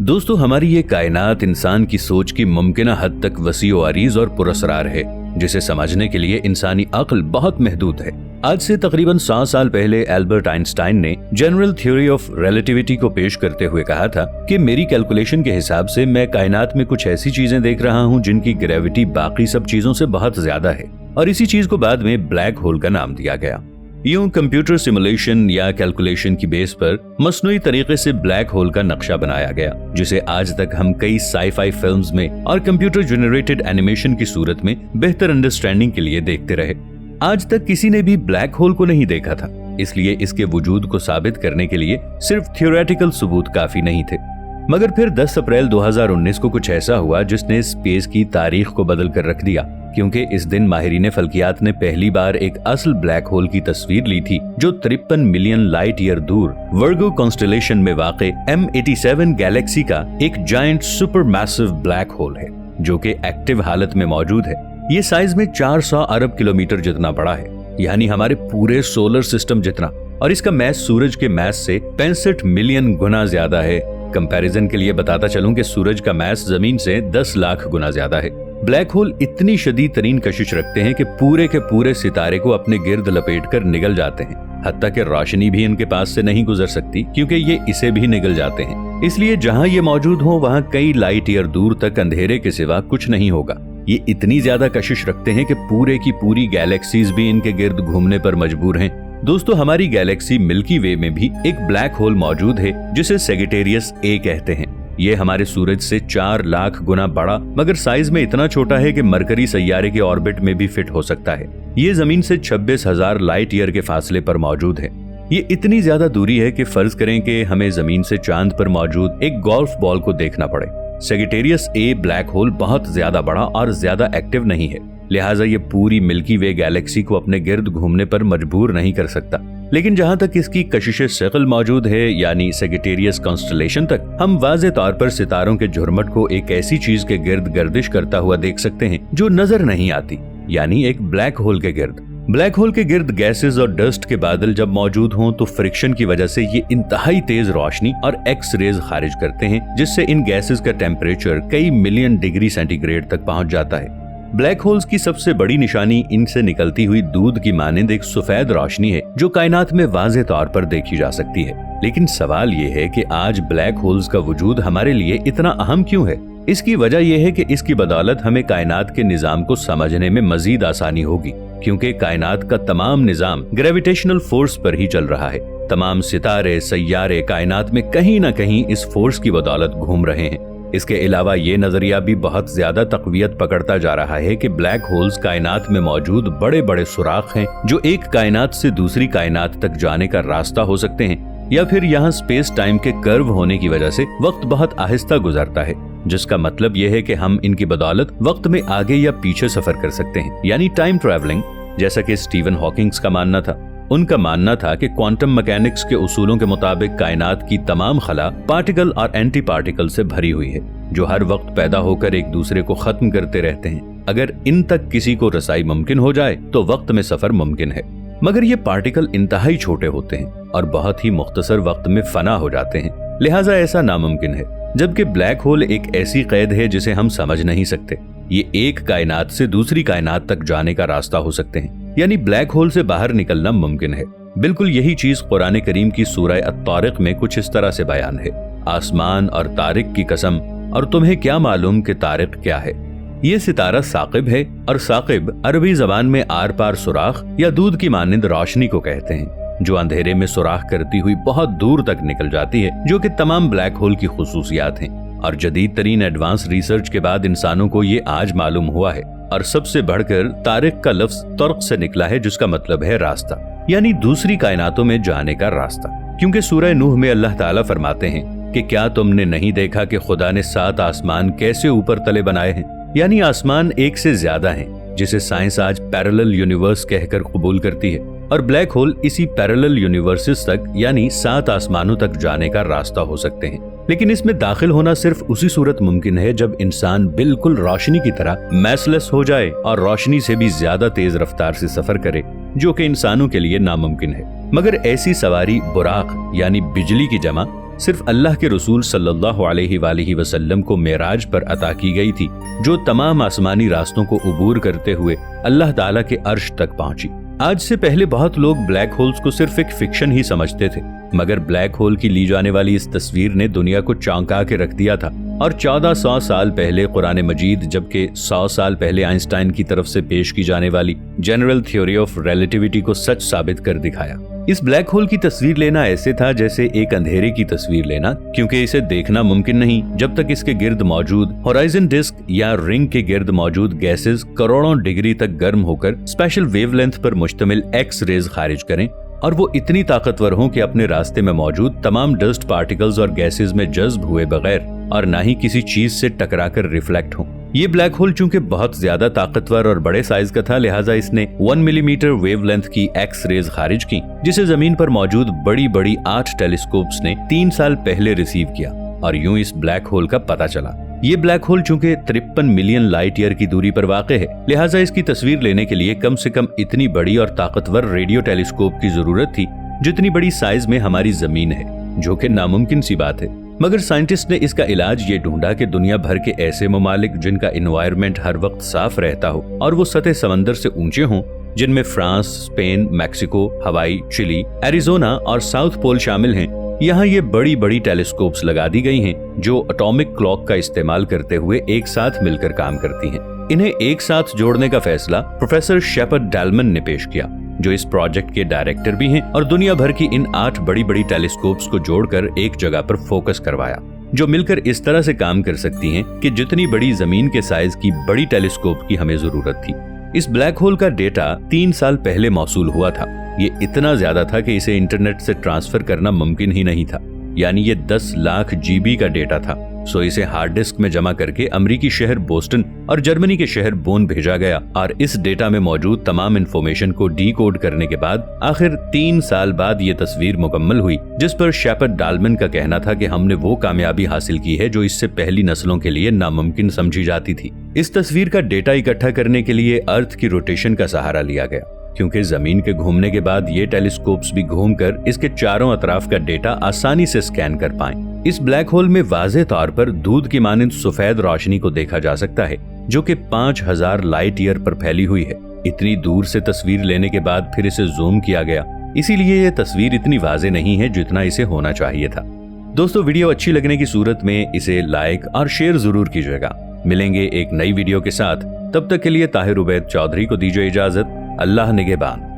दोस्तों, हमारी ये कायनात इंसान की सोच की मुमकिना हद तक वसी व अरीज और पुरअसरार है, जिसे समझने के लिए इंसानी अक्ल बहुत महदूद है। आज से तकरीबन 100 साल पहले एल्बर्ट आइंस्टाइन ने जनरल थ्योरी ऑफ रिलेटिविटी को पेश करते हुए कहा था कि मेरी कैलकुलेशन के हिसाब से मैं कायनात में कुछ ऐसी चीजें देख रहा हूँ जिनकी ग्रेविटी बाकी सब चीजों से बहुत ज्यादा है, और इसी चीज को बाद में ब्लैक होल का नाम दिया गया। यूं कंप्यूटर सिमुलेशन या कैलकुलेशन की बेस पर मसनूई तरीके से ब्लैक होल का नक्शा बनाया गया, जिसे आज तक हम कई साई-फाई फिल्म्स में और कंप्यूटर जनरेटेड एनिमेशन की सूरत में बेहतर अंडरस्टैंडिंग के लिए देखते रहे। आज तक किसी ने भी ब्लैक होल को नहीं देखा था, इसलिए इसके वजूद को साबित करने के लिए सिर्फ थियोरेटिकल सबूत काफी नहीं थे। मगर फिर 10 अप्रैल 2019 को कुछ ऐसा हुआ जिसने स्पेस की तारीख को बदल कर रख दिया, क्योंकि इस दिन माहिरीन फल्कियात ने पहली बार एक असल ब्लैक होल की तस्वीर ली थी, जो 53 मिलियन लाइट ईयर दूर वर्गो कॉन्स्टेलेशन में वाक़े M87 गैलेक्सी का एक giant super massive black hole है, जो कि एक्टिव हालत में मौजूद है। ये साइज में 400 अरब किलोमीटर जितना बड़ा है, यानी हमारे पूरे सोलर सिस्टम जितना, और इसका मैस सूरज के मैस से 65 मिलियन गुना ज्यादा है। कंपैरिजन के लिए बताता चलूं कि सूरज का मैस जमीन से 10 लाख गुना ज्यादा है। ब्लैक होल इतनी शदीद तरीन कशिश रखते हैं कि पूरे के पूरे सितारे को अपने गिर्द लपेटकर निगल जाते हैं, हत्ता कि रोशनी भी इनके पास से नहीं गुजर सकती, क्योंकि ये इसे भी निगल जाते हैं। इसलिए जहां ये मौजूद हो वहां कई लाइट ईयर दूर तक अंधेरे के सिवा कुछ नहीं होगा। ये इतनी ज्यादा कशिश रखते हैं कि पूरे की पूरी गैलेक्सीज भी इनके गिर्द घूमने पर मजबूर हैं। दोस्तों, हमारी गैलेक्सी मिल्की वे में भी एक ब्लैक होल मौजूद है, जिसे सेजिटेरियस ए कहते हैं। ये हमारे सूरज से 4 लाख गुना बड़ा मगर साइज में इतना छोटा है कि मरकरी सैयारे के ऑर्बिट में भी फिट हो सकता है। ये जमीन से 26,000 लाइट ईयर के फासले पर मौजूद है। ये इतनी ज्यादा दूरी है कि फर्ज करें कि हमें जमीन से चांद पर मौजूद एक गोल्फ बॉल को देखना पड़े। सेजिटेरियस ए ब्लैक होल बहुत ज्यादा बड़ा और ज्यादा एक्टिव नहीं है, लिहाजा ये पूरी मिल्की वे गैलेक्सी को अपने गिर्द घूमने पर मजबूर नहीं कर सकता। लेकिन जहां तक इसकी कशिश शक्ल मौजूद है, यानी सेजिटेरियस कॉन्स्टेलेशन तक, हम वाज़े तौर पर सितारों के झुरमट को एक ऐसी चीज के गिर्द गर्दिश करता हुआ देख सकते हैं जो नजर नहीं आती, यानी एक ब्लैक होल के गिर्द। ब्लैक होल के गिर्द गैसेस और डस्ट के बादल जब मौजूद हों तो फ्रिक्शन की वजह से ये इंतहाई तेज रोशनी और एक्स रेज खारिज करते हैं, जिससे इन गैसेस का टेम्परेचर कई मिलियन डिग्री सेंटीग्रेड तक पहुंच जाता है। ब्लैक होल्स की सबसे बड़ी निशानी इनसे निकलती हुई दूध की मानिंद एक सफेद रोशनी है, जो कायनात में वाज़े तौर पर देखी जा सकती है। लेकिन सवाल ये है कि आज ब्लैक होल्स का वजूद हमारे लिए इतना अहम क्यों है? इसकी वजह यह है कि इसकी बदौलत हमें कायनात के निजाम को समझने में मजीद आसानी होगी, क्योंकि कायनात का तमाम निजाम ग्रेविटेशनल फोर्स पर ही चल रहा है। तमाम सितारे, सैयारे कायनात में कहीं न कहीं इस फोर्स की बदौलत घूम रहे हैं। इसके अलावा ये नजरिया भी बहुत ज्यादा तकवीयत पकड़ता जा रहा है कि ब्लैक होल्स कायनात में मौजूद बड़े बड़े सुराख हैं, जो एक कायनात से दूसरी कायनात तक जाने का रास्ता हो सकते हैं, या फिर यहाँ स्पेस टाइम के कर्व होने की वजह से वक्त बहुत आहिस्ता गुजरता है, जिसका मतलब यह है कि हम इनकी बदौलत वक्त में आगे या पीछे सफर कर सकते हैं, यानी टाइम ट्रैवलिंग, जैसा कि स्टीवन हॉकिंग्स का मानना था। उनका मानना था कि क्वांटम मैकेनिक्स के उसूलों के मुताबिक कायनात की तमाम खला पार्टिकल और एंटी पार्टिकल से भरी हुई है, जो हर वक्त पैदा होकर एक दूसरे को खत्म करते रहते हैं। अगर इन तक किसी को रसाई मुमकिन हो जाए तो वक्त में सफर मुमकिन है, मगर ये पार्टिकल इंतहाई छोटे होते हैं और बहुत ही मुख्तसर वक्त में फना हो जाते हैं, लिहाजा ऐसा नामुमकिन है। जबकि ब्लैक होल एक ऐसी कैद है जिसे हम समझ नहीं सकते। ये एक कायनात से दूसरी कायनात तक जाने का रास्ता हो सकते हैं, यानी ब्लैक होल से बाहर निकलना मुमकिन है। बिल्कुल यही चीज कुरान करीम की सूरह अत-तारिक में कुछ इस तरह से बयान है, आसमान और तारिक की कसम, और तुम्हें क्या मालूम कि तारिक क्या है? ये सितारा साकिब है, और साकिब अरबी जबान में आर पार सुराख या दूध की मानिंद रोशनी को कहते हैं, जो अंधेरे में सुराख करती हुई बहुत दूर तक निकल जाती है, जो कि तमाम ब्लैक होल की खुसूसियात हैं। और जदीद तरीन एडवांस रिसर्च के बाद इंसानों को ये आज मालूम हुआ है। और सबसे बढ़कर तारिक का लफ्ज तर्क से निकला है, जिसका मतलब है रास्ता, यानी दूसरी कायनातों में जाने का रास्ता। क्योंकि सूरह नूह में अल्लाह ताला फरमाते हैं कि क्या तुमने नहीं देखा कि खुदा ने 7 आसमान कैसे ऊपर तले बनाए हैं, यानी आसमान एक से ज्यादा हैं, जिसे साइंस आज पैरेलल यूनिवर्स कहकर कबूल करती है। और ब्लैक होल इसी पैरेलल यूनिवर्सेस तक, यानी 7 आसमानों तक जाने का रास्ता हो सकते हैं। लेकिन इसमें दाखिल होना सिर्फ उसी सूरत मुमकिन है जब इंसान बिल्कुल रोशनी की तरह मैसलेस हो जाए और रोशनी से भी ज्यादा तेज रफ्तार से सफर करे, जो कि इंसानों के लिए नामुमकिन है। मगर ऐसी सवारी बुराक यानी बिजली की जमा सिर्फ अल्लाह के रसूल सल्लल्लाहु अलैहि वसल्लम को मेराज पर अता की गई थी, जो तमाम आसमानी रास्तों को उबूर करते हुए अल्लाह ताला के अर्श तक पहुंची। आज से पहले बहुत लोग ब्लैक होल्स को सिर्फ एक फिक्शन ही समझते थे, मगर ब्लैक होल की ली जाने वाली इस तस्वीर ने दुनिया को चौंका के रख दिया था। और 1400 साल पहले कुरान मजीद, जबकि 100 साल पहले आइंस्टाइन की तरफ से पेश की जाने वाली जनरल थ्योरी ऑफ रिलेटिविटी को सच साबित कर दिखाया। इस ब्लैक होल की तस्वीर लेना ऐसे था जैसे एक अंधेरे की तस्वीर लेना, क्योंकि इसे देखना मुमकिन नहीं जब तक इसके गिर्द मौजूद होराइजन डिस्क या रिंग के गिर्द मौजूद गैसेस करोड़ों डिग्री तक गर्म होकर स्पेशल वेवलेंथ पर मुश्तमिल एक्स रेज खारिज करें, और वो इतनी ताकतवर हों कि अपने रास्ते में मौजूद तमाम डस्ट पार्टिकल्स और गैसेस में जज्ब हुए बगैर और ना ही किसी चीज से टकराकर रिफ्लेक्ट हों। ये ब्लैक होल चूंकि बहुत ज्यादा ताकतवर और बड़े साइज का था, लिहाजा इसने 1 मिलीमीटर वेवलेंथ की एक्स रेज खारिज की, जिसे जमीन पर मौजूद बड़ी बड़ी 8 टेलीस्कोप्स ने 3 साल पहले रिसीव किया, और यूं इस ब्लैक होल का पता चला। ये ब्लैक होल चूंकि 53 मिलियन लाइट ईयर की दूरी पर वाक़ है, लिहाजा इसकी तस्वीर लेने के लिए कम से कम इतनी बड़ी और ताकतवर रेडियो टेलीस्कोप की जरूरत थी जितनी बड़ी साइज में हमारी जमीन है, जो कि नामुमकिन सी बात है। मगर साइंटिस्ट ने इसका इलाज ये ढूंढा कि दुनिया भर के ऐसे ममालिक जिनका एनवायरनमेंट हर वक्त साफ रहता हो और वो सतह समंदर से ऊंचे हों, जिनमें फ्रांस, स्पेन, मैक्सिको, हवाई, चिली, एरिजोना और साउथ पोल शामिल हैं, यहाँ ये बड़ी बड़ी टेलीस्कोप्स लगा दी गई हैं जो एटॉमिक क्लॉक का इस्तेमाल करते हुए एक साथ मिलकर काम करती हैं। इन्हें एक साथ जोड़ने का फैसला प्रोफेसर शेपर्ड डालमन ने पेश किया, जो इस प्रोजेक्ट के डायरेक्टर भी हैं, और दुनिया भर की इन 8 बड़ी बड़ी टेलीस्कोप्स को जोड़कर एक जगह पर फोकस करवाया, जो मिलकर इस तरह से काम कर सकती हैं कि जितनी बड़ी जमीन के साइज की बड़ी टेलीस्कोप की हमें जरूरत थी। इस ब्लैक होल का डेटा 3 साल पहले मौसूल हुआ था। ये इतना ज्यादा था कि इसे इंटरनेट से ट्रांसफर करना मुमकिन ही नहीं था, यानी ये 10 लाख GB का डेटा था। सो इसे हार्ड डिस्क में जमा करके अमेरिकी शहर बोस्टन और जर्मनी के शहर बोन भेजा गया, और इस डेटा में मौजूद तमाम इंफॉर्मेशन को डीकोड करने के बाद आखिर 3 साल बाद ये तस्वीर मुकम्मल हुई, जिस पर शेपर्ड डालमन का कहना था कि हमने वो कामयाबी हासिल की है जो इससे पहली नस्लों के लिए नामुमकिन समझी जाती थी। इस तस्वीर का डेटा इकट्ठा करने के लिए अर्थ की रोटेशन का सहारा लिया गया, क्योंकि जमीन के घूमने के बाद ये टेलीस्कोप्स भी घूमकर इसके चारों अतराफ का डेटा आसानी से स्कैन कर पाएं। इस ब्लैक होल में वाज़े तौर पर दूध की मानिंद सफेद रोशनी को देखा जा सकता है, जो कि 5000 लाइट ईयर पर फैली हुई है। इतनी दूर से तस्वीर लेने के बाद फिर इसे जूम किया गया, इसीलिए ये तस्वीर इतनी वाज़े नहीं है जितना इसे होना चाहिए था। दोस्तों, वीडियो अच्छी लगने की सूरत में इसे लाइक और शेयर जरूर कीजिएगा। मिलेंगे एक नई वीडियो के साथ, तब तक के लिए ताहिर उबैद चौधरी को दीजिए इजाजत। अल्लाह निगहबान।